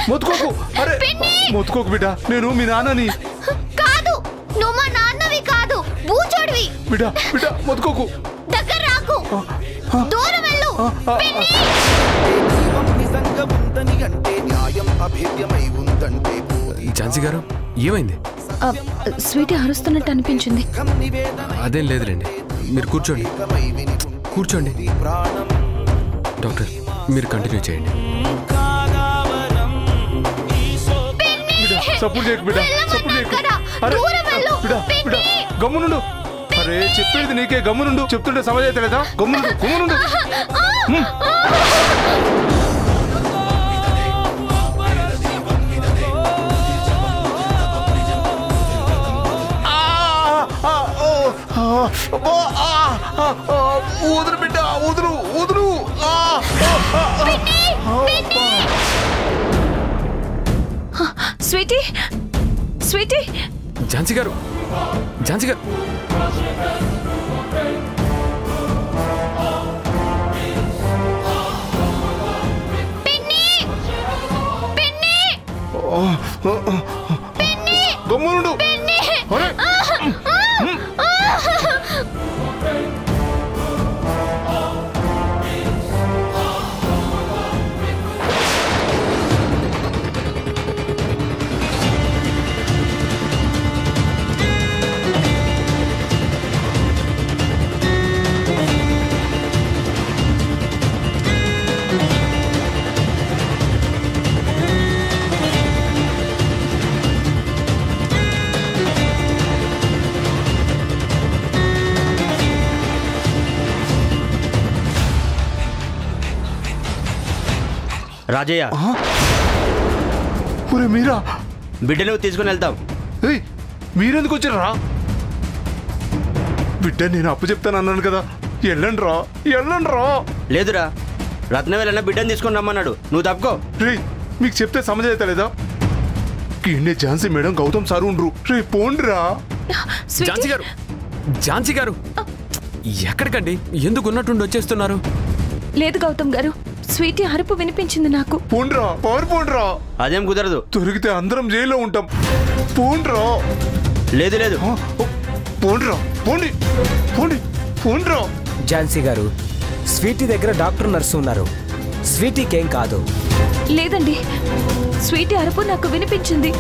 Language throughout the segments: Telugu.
మొత్తుకోకు. అరే మొత్తుకోకు బిడ్డ, నేను మీ నాన్నని. కాదు, నువ్వు మా నాన్నవి కాదు, బూచోడివి. బిడ్డ బిడ్డ మొత్తుకోకు. దగ్గర రాకు, దూరం వెళ్ళు. ఝాన్సీ గారు ఏమైంది? స్వీటీ అరుస్తున్నట్టు అనిపించింది. అదేం లేదులేండి, మీరు కూర్చోండి కూర్చోండి. డాక్టర్ మీరు కంటిన్యూ చేయండి. సపోర్ట్ చేయకు బిడ్డ, సపోర్ట్ చేయకు. అరే బిడ్డ బిడ్డ గమ్మునుండు. అరే చెప్పేది నీకే, గమ్మునుండు. చెప్తుంటే సమజ్ అయితే లేదా? గమ్మునుండు గమ్మునుండు. ఊదురు బిడ్డ, ఊదురు ఊదురు. Sweetie sweetie. ఝాన్సీ గారు, ఝాన్సీ గారు. గమ్మునుండు. అరే రాజయ్య, మీరా? బిడ్డను తీసుకుని వెళ్తాం. మీరెందుకు వచ్చారా? బిడ్డ నేను అప్పు చెప్తాను అన్నాను కదా, వెళ్ళండి రా వెళ్ళండి రా. లేదురా, రత్నవేలన్న బిడ్డను తీసుకొని రమ్మన్నాడు, నువ్వు తప్పుకో. రే మీకు చెప్తే సమజ్ అవుతా లేదా? కిండే ఝాన్సీ మేడం, గౌతమ్ సార్ ఉండ్రు. రే పోండిరా. ఝాన్సీ గారు, ఝాన్సీ గారు ఎక్కడికండి? ఎందుకు ఉన్నట్టుండి వచ్చేస్తున్నారు? లేదు గౌతమ్ గారు, స్వీటీ అరుపు వినిపించింది నాకు. పోండ్రా, పవర్ పోండ్రా. అదేం కుదరదు, దొరికితే అందరం జైల్లో ఉంటాం. పోండ్రా. లేదు లేదు, పోండ్రా, పోండి పోండి పోండ్రా. ఝాన్సీ గారు, స్వీటీ దగ్గర డాక్టర్ నర్సు ఉన్నారు, స్వీటీకేం కాదు. లేదండి, స్వీటీ అరుపు నాకు వినిపించింది.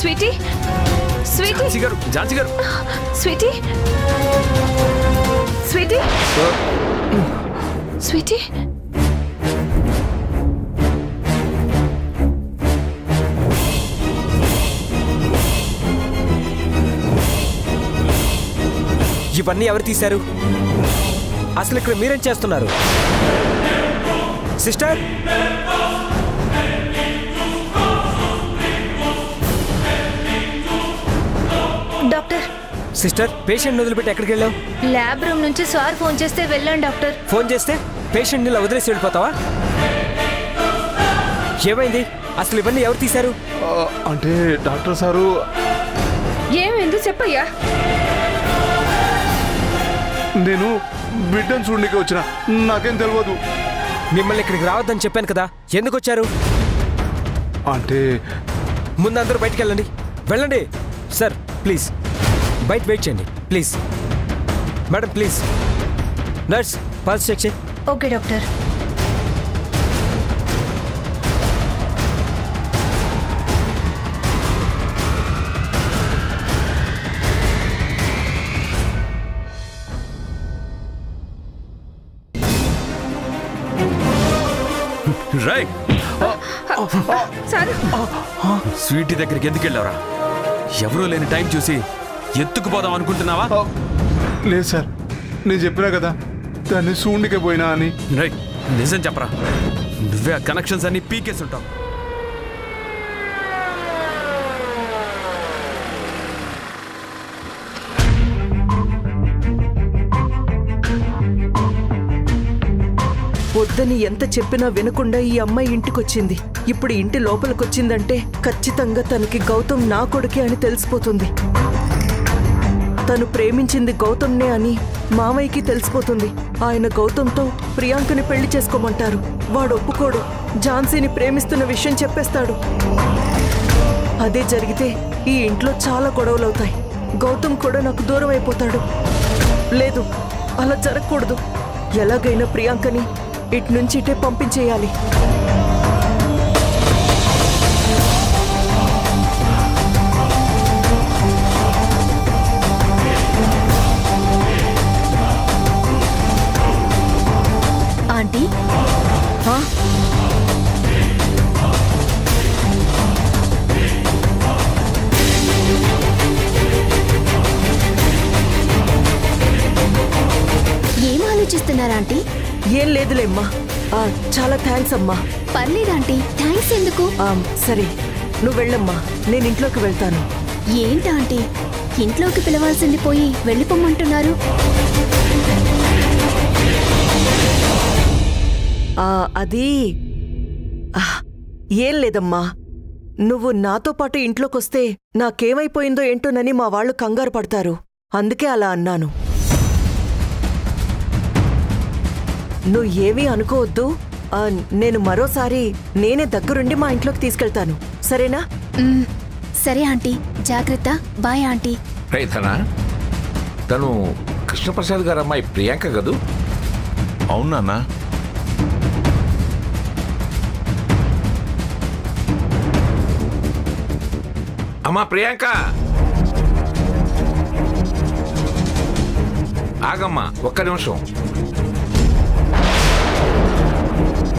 Sweety sweetie. ఝాన్సీ గారు, ఝాన్సీ గారు. Sweety Sweety Sweety. ఇవన్నీ ఎవరు తీశారు? అసలు ఇక్కడ మీరేం చేస్తున్నారు? Sister, doctor. సిస్టర్, పేషెంట్ వదిలిపెట్టి ఎక్కడికి వెళ్ళావు? ల్యాబ్ రూమ్ నుంచి సార్ ఫోన్ చేస్తే వెళ్ళాను డాక్టర్. ఫోన్ చేస్తే పేషెంట్ని ఇలా వదిలేసి వెళ్ళిపోతావా? ఏమైంది? అసలు ఇవన్నీ ఎవరు తీశారు? అంటే డాక్టర్ సారు. ఏమైంది చెప్పయ్యా? నేను బిడ్డను చూడడానికి వచ్చిన, నాకేం తెలియదు. మిమ్మల్ని ఇక్కడికి రావద్దని చెప్పాను కదా, ఎందుకు వచ్చారు? అంటే ముందు అందరూ బయటికి వెళ్ళండి, వెళ్ళండి. సార్ ప్లీజ్ బయట వెయిట్ చేయండి please. Madam please. Nurse pulse check చేయి. Okay doctor. రైట్. స్వీటీ దగ్గరికి ఎందుకు వెళ్ళావరా? ఎవరూ లేని టైం చూసి ఎత్తుకుపోదాం అనుకుంటున్నావా? లేదు సార్, నేను చెప్పినా కదా దాన్ని చూండికే పోయినా అని. రైట్, నిజం చెప్పరా, నువ్వే ఆ కనెక్షన్స్ అన్ని పీకేసి ఉంటావు. వద్దని ఎంత చెప్పినా వినకుండా ఈ అమ్మాయి ఇంటికొచ్చింది. ఇప్పుడు ఇంటి లోపలికొచ్చిందంటే ఖచ్చితంగా తనకి గౌతమ్ నా కొడుకే అని తెలిసిపోతుంది. తను ప్రేమించింది గౌతమ్నే అని మామయ్యకి తెలిసిపోతుంది. ఆయన గౌతమ్తో ప్రియాంకని పెళ్లి చేసుకోమంటారు. వాడు ఒప్పుకోడు. ఝాన్సీని ప్రేమిస్తున్న విషయం చెప్పేస్తాడు. అదే జరిగితే ఈ ఇంట్లో చాలా గొడవలవుతాయి. గౌతమ్ కూడా నాకు దూరం అయిపోతాడు. లేదు, అలా జరగకూడదు. ఎలాగైనా ప్రియాంకని ఇటు నుంచి ఇటే పంపించేయాలి. ఆంటీ, ఏం ఆలోచిస్తున్నారా ఆంటీ? ఏం లేదులేమ్మా. చాలా థ్యాంక్స్ అమ్మా. పర్లేదాంటీ, థ్యాంక్స్ ఎందుకు? సరే, నువ్వు వెళ్ళమ్మా, నేను ఇంట్లోకి వెళ్తాను. ఏంటా ఆంటీ, ఇంట్లోకి పిలవాల్సింది పోయి వెళ్ళిపోమంటున్నారు? అది ఏం లేదమ్మా. నువ్వు నాతో పాటు ఇంట్లోకొస్తే నాకేమైపోయిందో ఏంటోనని మా వాళ్ళు కంగారు పడతారు. అందుకే అలా అన్నాను. నువ్వు ఏమీ అనుకోవద్దు. నేను మరోసారి నేనే దగ్గరుండి మా ఇంట్లోకి తీసుకెళ్తాను. సరేనా? సరే ఆంటీ, జాగ్రత్త. Bye aunty. రైతనా, తను కృష్ణప్రసాద్ గారు అమ్మాయి ప్రియాంక కదూ? అవునా? అమ్మా ప్రియాంక, ఆగమ్మా ఒక్క నిమిషం.